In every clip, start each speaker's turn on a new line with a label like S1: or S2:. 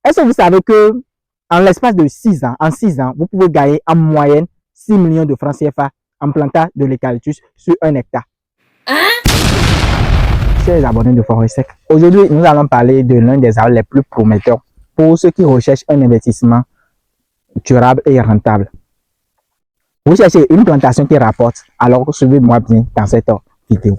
S1: Est-ce que vous savez que en l'espace de 6 ans, en 6 ans, vous pouvez gagner en moyenne 6 millions de francs CFA en plantant de l'eucalyptus sur 1 hectare? Chers abonnés de Forêt Sec, aujourd'hui nous allons parler de l'un des arbres les plus prometteurs pour ceux qui recherchent un investissement durable et rentable. Vous cherchez une plantation qui rapporte, alors suivez-moi bien dans cette vidéo.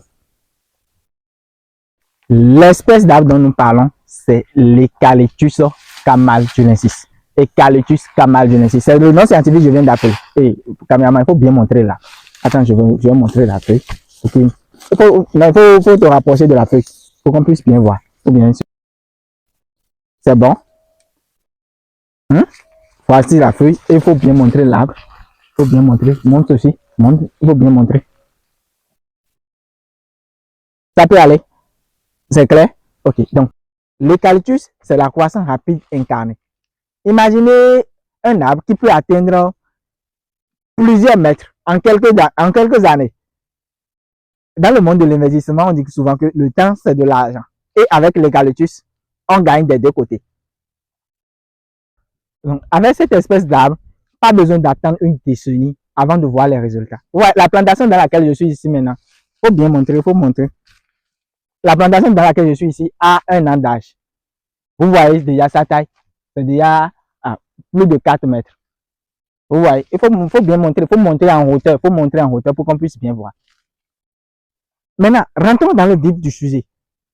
S1: L'espèce d'arbre dont nous parlons, c'est l'Eucalyptus camaldulensis. Eucalyptus camaldulensis. C'est le nom scientifique que je viens d'appeler. Et caméraman, il faut bien montrer là. Attends, je vais montrer la feuille. Okay. Il faut te rapprocher de la feuille pour qu'on puisse bien voir. C'est bon? Voici la feuille. Il faut bien montrer l'arbre. Il faut bien montrer. Montre aussi. Montre. Il faut bien montrer. Ça peut aller? C'est clair? Ok. Donc, l'eucalyptus, c'est la croissance rapide incarnée. Imaginez un arbre qui peut atteindre plusieurs mètres en quelques années. Dans le monde de l'investissement, on dit souvent que le temps, c'est de l'argent. Et avec l'eucalyptus, on gagne des deux côtés. Donc, avec cette espèce d'arbre, pas besoin d'attendre une décennie avant de voir les résultats. Ouais, la plantation dans laquelle je suis ici maintenant, il faut bien montrer, il faut montrer. La plantation dans laquelle je suis ici a 1 an d'âge. Vous voyez déjà sa taille, c'est déjà plus de 4 mètres. Vous voyez, il faut bien montrer, il faut montrer en hauteur, pour qu'on puisse bien voir. Maintenant, rentrons dans le vif du sujet.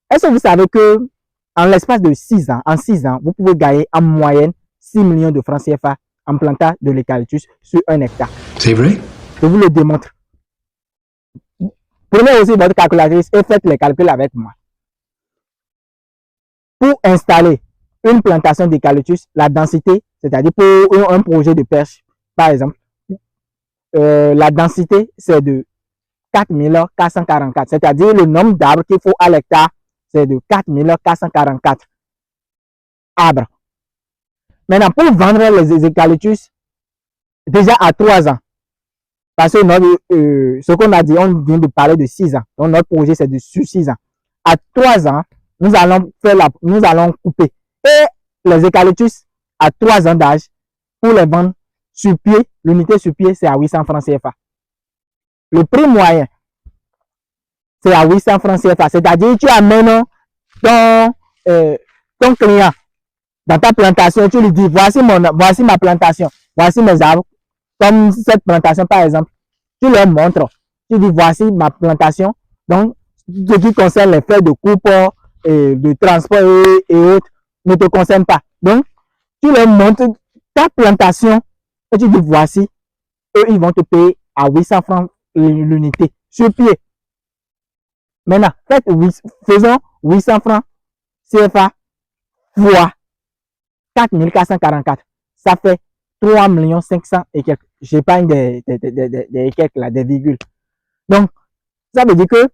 S1: Est-ce que vous savez que en l'espace de 6 ans, en 6 ans, vous pouvez gagner en moyenne 6 millions de francs CFA en plantant de l'eucalyptus sur 1 hectare?
S2: C'est vrai?
S1: Je vous le démontre. Prenez aussi votre calculatrice et faites les calculs avec moi. Pour installer une plantation d'eucalyptus, la densité, c'est-à-dire pour un projet de perche, par exemple, la densité, c'est de 4444, c'est-à-dire le nombre d'arbres qu'il faut à l'hectare, c'est de 4444 arbres. Maintenant, pour vendre les eucalyptus, déjà à 3 ans, parce que ce qu'on a dit, on vient de parler de 6 ans, donc notre projet c'est de sur 6 ans. À 3 ans, nous allons couper. Et les eucalyptus à 3 ans d'âge, pour les vendre sur pied, l'unité sur pied, c'est à 800 francs CFA. Le prix moyen, c'est à 800 francs CFA. C'est-à-dire tu amènes ton client dans ta plantation, tu lui dis, voici ma plantation, voici mes arbres. Comme cette plantation, par exemple, tu leur montres, tu dis, voici ma plantation. Donc, ce qui concerne les frais de coupe, de transport et autres, ne te concerne pas. Donc, tu leur montres ta plantation et tu dis, voici, eux, ils vont te payer à 800 francs l'unité sur pied. Maintenant, faisons 800 francs CFA fois 4444. Ça fait 3 500 000 et quelques. J'épargne des quelques là, des virgules. Donc, ça veut dire que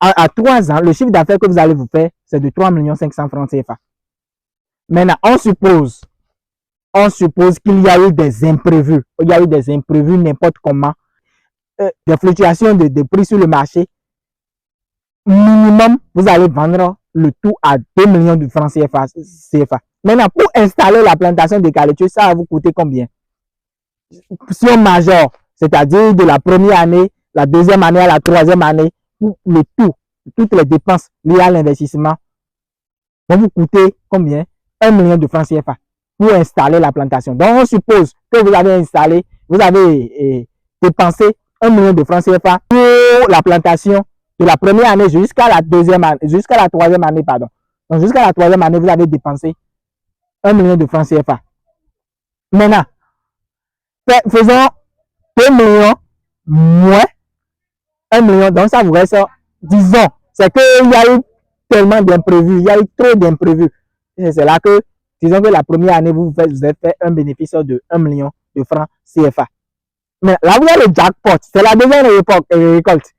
S1: à 3 ans, le chiffre d'affaires que vous allez vous faire, c'est de 3 500 000 francs CFA. Maintenant, on suppose qu'il y a eu des imprévus. Il y a eu des imprévus n'importe comment. Des fluctuations de prix sur le marché. Minimum, vous allez vendre le tout à 2 millions de francs CFA. Maintenant, pour installer la plantation d'eucalyptus, ça va vous coûter combien? Si on majore, c'est-à-dire de la première année, la deuxième année à la troisième année, le tout, toutes les dépenses liées à l'investissement vont vous coûter combien? 1 million de francs CFA pour installer la plantation. Donc, on suppose que vous avez dépensé 1 million de francs CFA pour la plantation de la première année jusqu'à la troisième année, pardon. Donc, jusqu'à la troisième année, vous avez dépensé 1 million de francs CFA. Maintenant, faisons 2 millions moins 1 million. Donc, ça vous reste, disons, c'est qu'il y a eu tellement d'imprévus, il y a eu trop d'imprévus. C'est là que, disons que la première année, vous avez fait un bénéfice de 1 million de francs CFA. Mais là, vous avez le jackpot. C'est la deuxième récolte.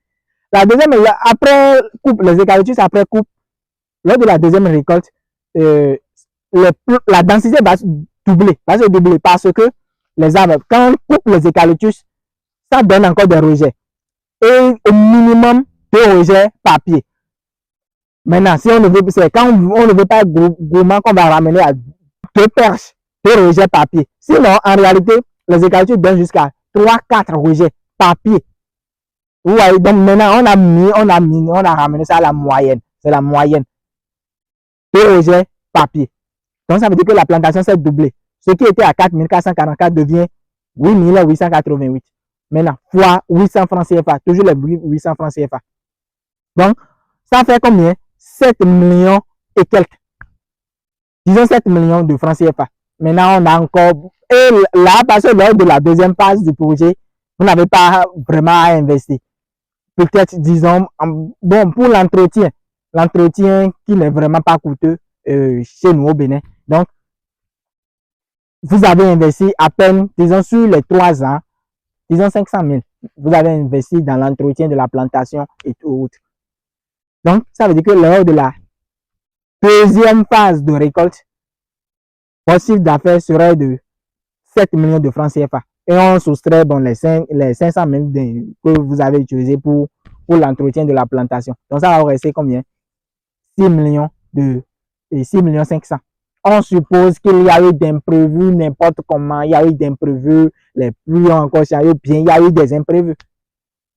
S1: La deuxième, après coupe, les eucalyptus après coupe, lors de la deuxième récolte, la densité va se doubler parce que les arbres, quand on coupe les eucalyptus, ça donne encore des rejets. Et au minimum 2 rejets par pied. Maintenant, si on ne veut, c'est quand on ne veut pas être gourmand qu'on va ramener à 2 perches, 2 rejets papier. Sinon, en réalité, les écritures donnent jusqu'à 3-4 rejets papier. Vous voyez, donc maintenant, on a ramené ça à la moyenne. C'est la moyenne. 2 rejets papier. Donc, ça veut dire que la plantation s'est doublée. Ce qui était à 4444 devient 8888. Maintenant, fois 800 francs CFA. Toujours les 800 francs CFA. Donc, ça fait combien? 7 millions et quelques. Disons 7 millions de francs CFA. Maintenant, on a encore... Et là, parce que lors de la deuxième phase du projet, vous n'avez pas vraiment à investir. Peut-être, disons, bon, pour l'entretien qui n'est vraiment pas coûteux chez nous au Bénin. Donc, vous avez investi à peine, disons, sur les 3 ans, disons 500 000. Vous avez investi dans l'entretien de la plantation et tout autre. Donc, ça veut dire que lors de la deuxième phase de récolte, votre chiffre d'affaires serait de 7 millions de francs CFA. Et on soustrait bon, les 500 000 que vous avez utilisés pour l'entretien de la plantation. Donc, ça va vous rester combien? 6 millions 500. On suppose qu'il y a eu d'imprévus n'importe comment. Il y a eu d'imprévus, les pluies ont encore changé bien. Il y a eu des imprévus.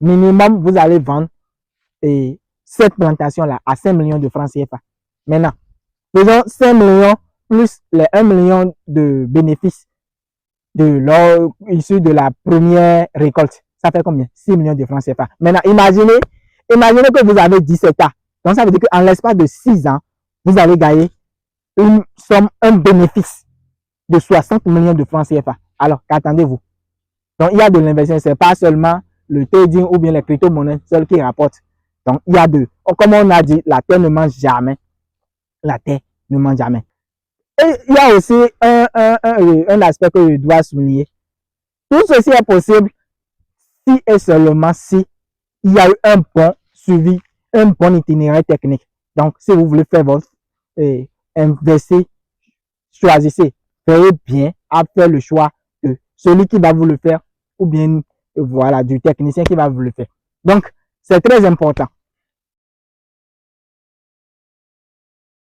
S1: Minimum, vous allez vendre cette plantation-là à 5 millions de francs CFA. Maintenant, faisons 5 millions plus les 1 million de bénéfices issus de la première récolte. Ça fait combien? 6 millions de francs CFA. Maintenant, imaginez que vous avez 17 hectares. Donc, ça veut dire qu'en l'espace de 6 ans, vous allez gagner un bénéfice de 60 millions de francs CFA. Alors, qu'attendez-vous? Donc, il y a de l'investissement. Ce n'est pas seulement le trading ou bien les crypto-monnaies seules qui rapportent. Donc, il y a comme on a dit, la terre ne mange jamais. La terre ne mange jamais. Et il y a aussi un aspect que je dois souligner. Tout ceci est possible si et seulement si il y a eu un bon suivi, un bon itinéraire technique. Donc, si vous voulez faire votre investir, choisissez, faites bien à faire le choix de celui qui va vous le faire ou bien voilà, du technicien qui va vous le faire. Donc, c'est très important.